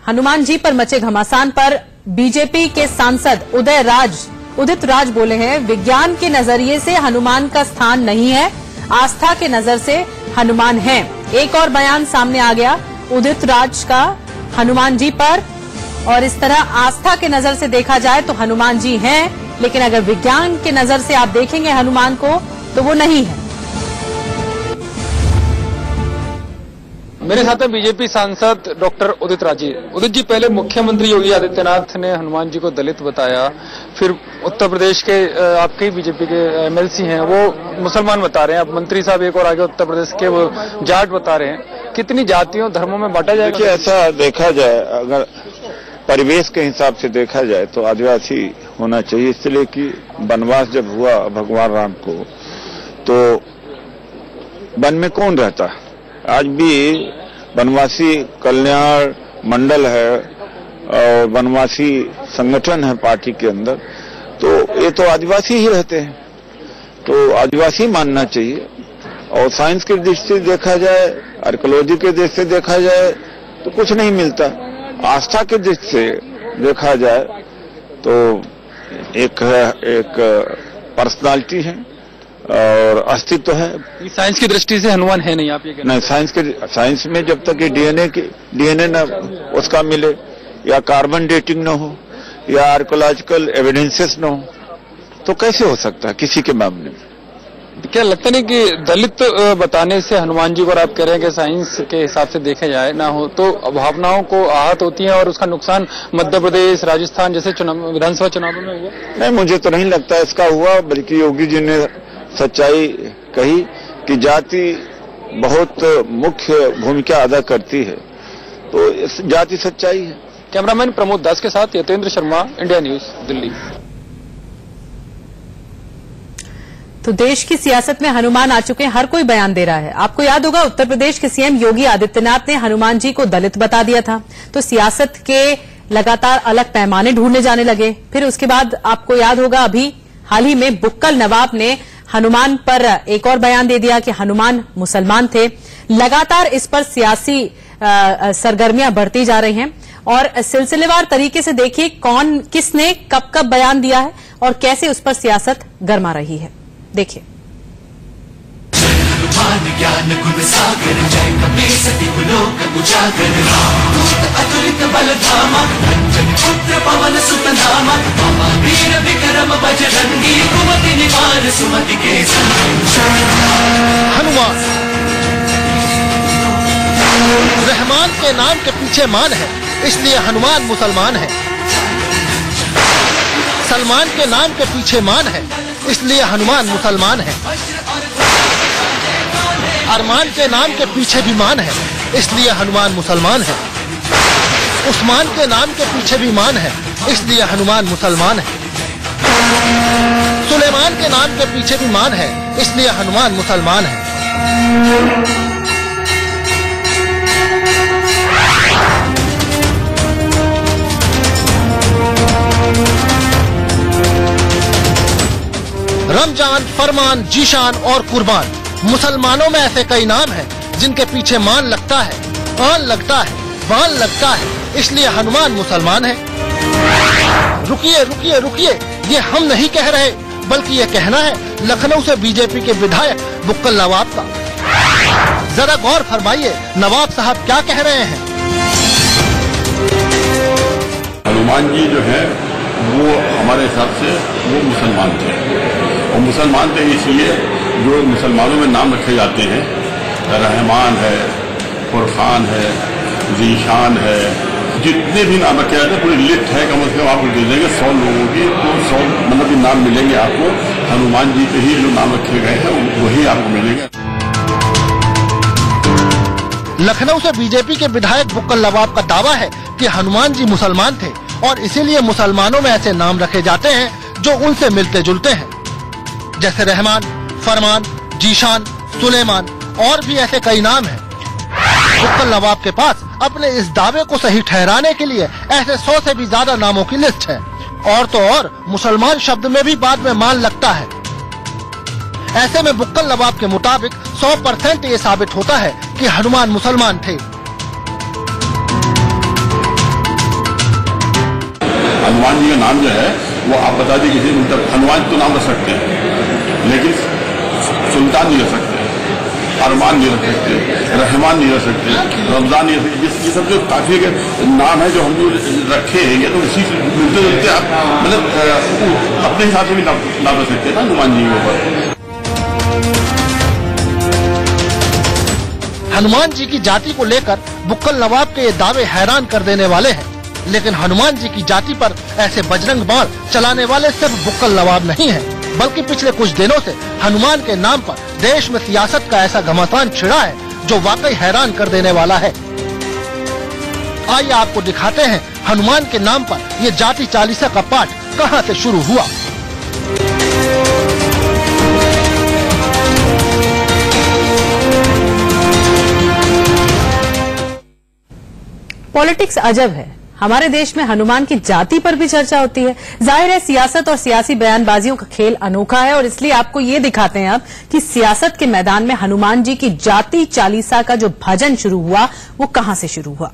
हनुमान जी पर मचे घमासान पर बीजेपी के सांसद उदित राज बोले हैं, विज्ञान के नजरिए से हनुमान का स्थान नहीं है, आस्था के नजर से हनुमान है। एक और बयान सामने आ गया उदित राज का हनुमान जी पर, और इस तरह आस्था के नजर से देखा जाए तो हनुमान जी हैं, लेकिन अगर विज्ञान के नजर से आप देखेंगे हनुमान को तो वो नहीं है। मेरे साथ में बीजेपी सांसद डॉक्टर उदित राज जी। उदित जी, पहले मुख्यमंत्री योगी आदित्यनाथ ने हनुमान जी को दलित बताया, फिर उत्तर प्रदेश के आपके बीजेपी के एमएलसी हैं वो मुसलमान बता रहे हैं, अब मंत्री साहब एक और आगे उत्तर प्रदेश के वो जाट बता रहे हैं। कितनी जातियों धर्मों में बांटा जाएगा? देखिए, ऐसा देखा जाए, अगर परिवेश के हिसाब से देखा जाए तो आदिवासी होना चाहिए, इसलिए कि वनवास जब हुआ भगवान राम को तो वन में कौन रहता है? आज भी वनवासी कल्याण मंडल है और वनवासी संगठन है पार्टी के अंदर, तो ये तो आदिवासी ही रहते हैं, तो आदिवासी मानना चाहिए। और साइंस की दृष्टि से देखा जाए, आर्कियोलॉजी के दृष्टि से देखा जाए तो कुछ नहीं मिलता। आस्था की दृष्टि से देखा जाए तो एक पर्सनालिटी है और अस्तित्व है। साइंस की दृष्टि से हनुमान है नहीं, आप ये कहते हैं? नहीं, साइंस में जब तक ये डीएनए न उसका मिले, या कार्बन डेटिंग न हो, या आर्कोलॉजिकल एविडेंसेस न हो, तो कैसे हो सकता है किसी के मामले में? क्या लगता नहीं कि दलित बताने से हनुमान जी को, आप कह रहे हैं कि साइंस के हिसाब से देखा जाए ना हो तो भावनाओं को आहत होती है और उसका नुकसान मध्य प्रदेश, राजस्थान जैसे विधानसभा चुनावों में हुआ? नहीं, मुझे तो नहीं लगता इसका हुआ, बल्कि योगी जी ने सच्चाई कही कि जाति बहुत मुख्य भूमिका अदा करती है, तो इस जाति सच्चाई है। कैमरामैन प्रमोद दास के साथ यतेंद्र शर्मा, इंडिया न्यूज, दिल्ली। तो देश की सियासत में हनुमान आ चुके हैं, हर कोई बयान दे रहा है। आपको याद होगा उत्तर प्रदेश के सीएम योगी आदित्यनाथ ने हनुमान जी को दलित बता दिया था, तो सियासत के लगातार अलग पैमाने ढूंढने जाने लगे। फिर उसके बाद आपको याद होगा अभी हाल ही में बुक्कल नवाब ने हनुमान पर एक और बयान दे दिया कि हनुमान मुसलमान थे। लगातार इस पर सियासी सरगर्मियां बढ़ती जा रही हैं और सिलसिलेवार तरीके से देखिए कौन किसने कब कब बयान दिया है और कैसे उस पर सियासत गर्मा रही है। देखिए, ज्ञान गुण सागर जय कपी सती लोक उजागर अतुलित बल धामा अंजन पुत्र पवन सुत नामा बाबा वीर विक्रम बजरंगी कुमति निवार सुमति के हनुमान रहमान के नाम के पीछे मान है, इसलिए हनुमान मुसलमान है। सलमान के नाम के पीछे मान है, इसलिए हनुमान मुसलमान है। अरमान के नाम के पीछे भी मान है, इसलिए हनुमान मुसलमान है। उस्मान के नाम के पीछे भी मान है, इसलिए हनुमान मुसलमान है। सुलेमान के नाम के पीछे भी मान है, इसलिए हनुमान मुसलमान है। रमजान, फरमान, जीशान और कुर्बान, मुसलमानों में ऐसे कई नाम हैं जिनके पीछे मान लगता है, आन लगता है, बान लगता है, इसलिए हनुमान मुसलमान है। रुकिए रुकिए रुकिए, ये हम नहीं कह रहे, बल्कि ये कहना है लखनऊ से बीजेपी के विधायक बुक्कल नवाब का। जरा गौर फरमाइए नवाब साहब क्या कह रहे हैं। हनुमान जी जो है वो हमारे हिसाब से वो मुसलमान थे, और मुसलमान थे इसलिए जो मुसलमानों में नाम रखे जाते हैं, रहमान है, फुरखान है, जीशान है, जितने भी नाम रखे जाते हैं पूरी लिस्ट है, कम से कम आपको दे देंगे 100 लोगों की, तो 100 मतलब नाम मिलेंगे आपको। हनुमान जी के ही जो नाम रखे गए हैं वही आपको मिलेंगे। लखनऊ से बीजेपी के विधायक बुक्कल नवाब का दावा है कि हनुमान जी मुसलमान थे और इसीलिए मुसलमानों में ऐसे नाम रखे जाते हैं जो उनसे मिलते जुलते हैं, जैसे रहमान, फरमान, जीशान, सुलेमान और भी ऐसे कई नाम हैं। बुक्कल नवाब के पास अपने इस दावे को सही ठहराने के लिए ऐसे 100 से भी ज्यादा नामों की लिस्ट है। और तो और मुसलमान शब्द में भी बाद में मान लगता है। ऐसे में बुक्कल नवाब के मुताबिक 100% ये साबित होता है कि हनुमान मुसलमान थे। हनुमान जी का नाम जो है वो आप बता दीजिए किसी मतलब हनुमान तो नाम रख सकते हैं, लेकिन सुल्तान नहीं रख सकते, अरमान नहीं रख सकते, रहमान नहीं रख सकते, रमजान नहीं रख सकते। ये सब जो काफी के नाम है जो हम जो रखे हैं, ये तो इसी मिलते जुलते आप मतलब अपने हिसाब से भी नाम रख सकते हैं ना हनुमान जी के ऊपर। हनुमान जी की जाति को लेकर बुक्कल नवाब के ये दावे हैरान कर देने वाले हैं, लेकिन हनुमान जी की जाति पर ऐसे बजरंग बाण चलाने वाले सिर्फ बुक्कल नवाब नहीं हैं, बल्कि पिछले कुछ दिनों से हनुमान के नाम पर देश में सियासत का ऐसा घमासान छिड़ा है जो वाकई हैरान कर देने वाला है। आइए आपको दिखाते हैं हनुमान के नाम पर ये जाति चालीसा का पाठ कहां से शुरू हुआ। पॉलिटिक्स अजब है। हमारे देश में हनुमान की जाति पर भी चर्चा होती है। जाहिर है सियासत और सियासी बयानबाजियों का खेल अनोखा है और इसलिए आपको ये दिखाते हैं अब कि सियासत के मैदान में हनुमान जी की जाति चालीसा का जो भजन शुरू हुआ वो कहां से शुरू हुआ।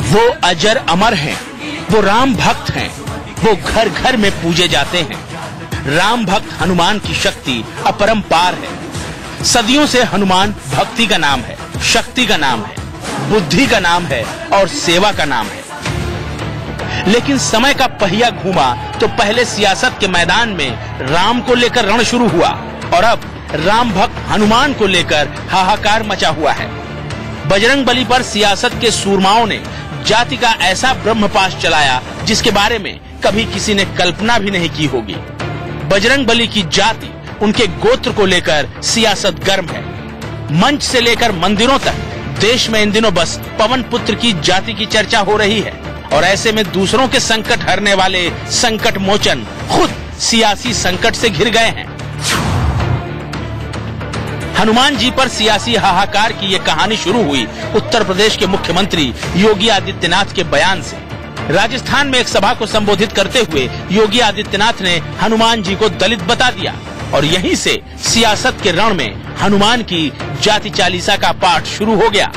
वो अजर अमर हैं, वो राम भक्त हैं, वो घर घर में पूजे जाते हैं। राम भक्त हनुमान की शक्ति अपरंपार है। सदियों से हनुमान भक्ति का नाम है, शक्ति का नाम है, बुद्धि का नाम है और सेवा का नाम है। लेकिन समय का पहिया घूमा तो पहले सियासत के मैदान में राम को लेकर रण शुरू हुआ और अब राम भक्त हनुमान को लेकर हाहाकार मचा हुआ है। बजरंग बली पर सियासत के सूरमाओं ने जाति का ऐसा ब्रह्मपाश चलाया जिसके बारे में कभी किसी ने कल्पना भी नहीं की होगी। बजरंग बली की जाति, उनके गोत्र को लेकर सियासत गर्म है। मंच से लेकर मंदिरों तक देश में इन दिनों बस पवन पुत्र की जाति की चर्चा हो रही है और ऐसे में दूसरों के संकट हरने वाले संकट मोचन खुद सियासी संकट से घिर गए हैं। हनुमान जी पर सियासी हाहाकार की ये कहानी शुरू हुई उत्तर प्रदेश के मुख्यमंत्री योगी आदित्यनाथ के बयान से। राजस्थान में एक सभा को संबोधित करते हुए योगी आदित्यनाथ ने हनुमान जी को दलित बता दिया और यहीं से सियासत के रण में हनुमान की जाति चालीसा का पाठ शुरू हो गया।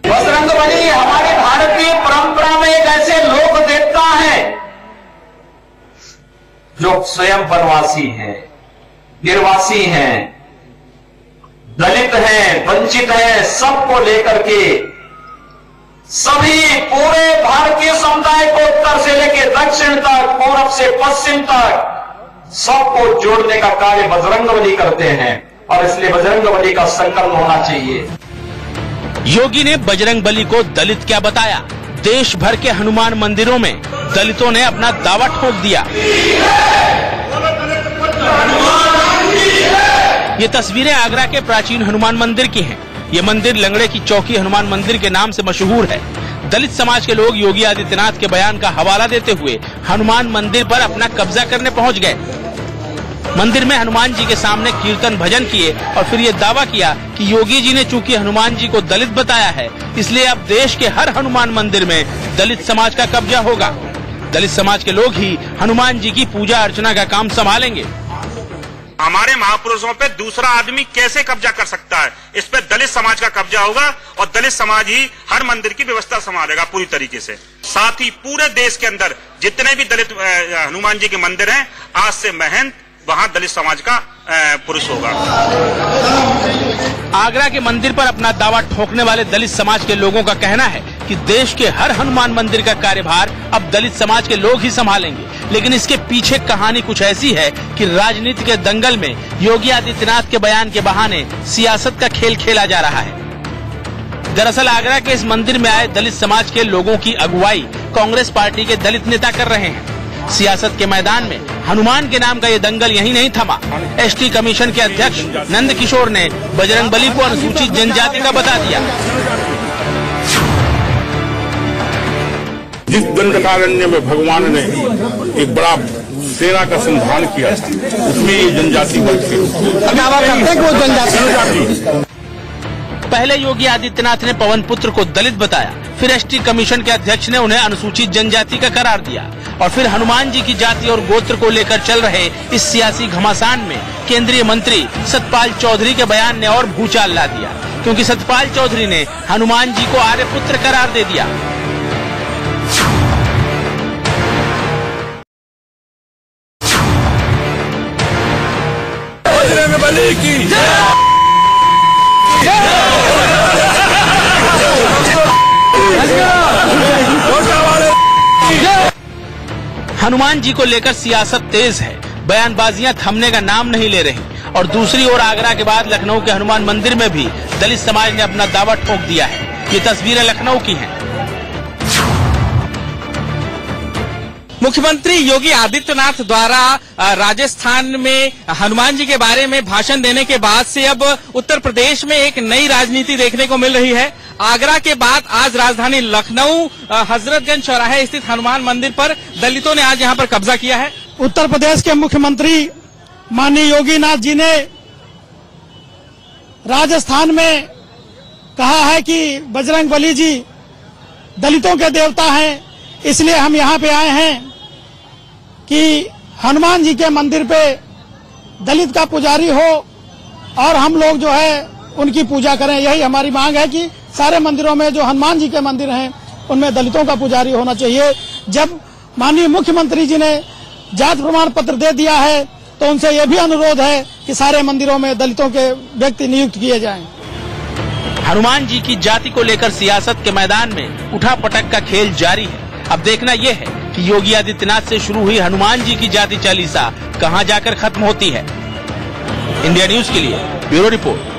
बजरंगबली हमारे भारतीय परंपरा में एक ऐसे लोक देवता है जो स्वयं वनवासी हैं, निर्वासी हैं, दलित हैं, वंचित हैं, सबको लेकर के सभी पूरे भारतीय समुदाय को उत्तर से लेकर दक्षिण तक, पूरब से पश्चिम तक सबको जोड़ने का कार्य बजरंगबली करते हैं और इसलिए बजरंगबली का संकल्प होना चाहिए। योगी ने बजरंगबली को दलित क्या बताया। देश भर के हनुमान मंदिरों में दलितों ने अपना दावा ठोक दिया। ये तस्वीरें आगरा के प्राचीन हनुमान मंदिर की हैं। ये मंदिर लंगड़े की चौकी हनुमान मंदिर के नाम से मशहूर है। दलित समाज के लोग योगी आदित्यनाथ के बयान का हवाला देते हुए हनुमान मंदिर पर अपना कब्जा करने पहुंच गए। मंदिर में हनुमान जी के सामने कीर्तन भजन किए और फिर ये दावा किया कि योगी जी ने चूंकि हनुमान जी को दलित बताया है इसलिए अब देश के हर हनुमान मंदिर में दलित समाज का कब्जा होगा। दलित समाज के लोग ही हनुमान जी की पूजा अर्चना का काम संभालेंगे। हमारे महापुरुषों पे दूसरा आदमी कैसे कब्जा कर सकता है, इस पे दलित समाज का कब्जा होगा और दलित समाज ही हर मंदिर की व्यवस्था संभालेगा पूरी तरीके से। साथ ही पूरे देश के अंदर जितने भी दलित हनुमान जी के मंदिर हैं, आज से महंत वहां दलित समाज का पुरुष होगा। आगरा के मंदिर पर अपना दावा ठोकने वाले दलित समाज के लोगों का कहना है कि देश के हर हनुमान मंदिर का कार्यभार अब दलित समाज के लोग ही संभालेंगे। लेकिन इसके पीछे कहानी कुछ ऐसी है कि राजनीति के दंगल में योगी आदित्यनाथ के बयान के बहाने सियासत का खेल खेला जा रहा है। दरअसल आगरा के इस मंदिर में आए दलित समाज के लोगों की अगुवाई कांग्रेस पार्टी के दलित नेता कर रहे हैं। सियासत के मैदान में हनुमान के नाम का ये दंगल यहीं नहीं थमा। एसटी कमीशन के अध्यक्ष नंद किशोर ने बजरंगबली को अनुसूचित जनजाति का बता दिया। जिस दंडकारण्य में भगवान ने एक बड़ा सेना का संधान किया था उसमें ये जनजाति वर्ग के पहले योगी आदित्यनाथ ने पवन पुत्र को दलित बताया, फिर एसटी कमीशन के अध्यक्ष ने उन्हें अनुसूचित जनजाति का करार दिया और फिर हनुमान जी की जाति और गोत्र को लेकर चल रहे इस सियासी घमासान में केंद्रीय मंत्री सतपाल चौधरी के बयान ने और भूचाल ला दिया, क्योंकि सतपाल चौधरी ने हनुमान जी को आर्य पुत्र करार दे दिया। हनुमान जी को लेकर सियासत तेज है, बयानबाजियां थमने का नाम नहीं ले रही और दूसरी ओर आगरा के बाद लखनऊ के हनुमान मंदिर में भी दलित समाज ने अपना दावा ठोक दिया है। ये तस्वीरें लखनऊ की हैं। मुख्यमंत्री योगी आदित्यनाथ द्वारा राजस्थान में हनुमान जी के बारे में भाषण देने के बाद से अब उत्तर प्रदेश में एक नई राजनीति देखने को मिल रही है। आगरा के बाद आज राजधानी लखनऊ हजरतगंज चौराहे स्थित हनुमान मंदिर पर दलितों ने आज यहां पर कब्जा किया है। उत्तर प्रदेश के मुख्यमंत्री माननीय योगी नाथ जी ने राजस्थान में कहा है कि बजरंगबली जी दलितों के देवता हैं, इसलिए हम यहाँ पे आए हैं कि हनुमान जी के मंदिर पे दलित का पुजारी हो और हम लोग जो है उनकी पूजा करें। यही हमारी मांग है कि सारे मंदिरों में जो हनुमान जी के मंदिर हैं उनमें दलितों का पुजारी होना चाहिए। जब माननीय मुख्यमंत्री जी ने जाति प्रमाण पत्र दे दिया है तो उनसे यह भी अनुरोध है कि सारे मंदिरों में दलितों के व्यक्ति नियुक्त किए जाएं। हनुमान जी की जाति को लेकर सियासत के मैदान में उठापटक का खेल जारी है। अब देखना यह है कि योगी आदित्यनाथ से शुरू हुई हनुमान जी की जाति चालीसा कहां जाकर खत्म होती है। इंडिया न्यूज के लिए ब्यूरो रिपोर्ट।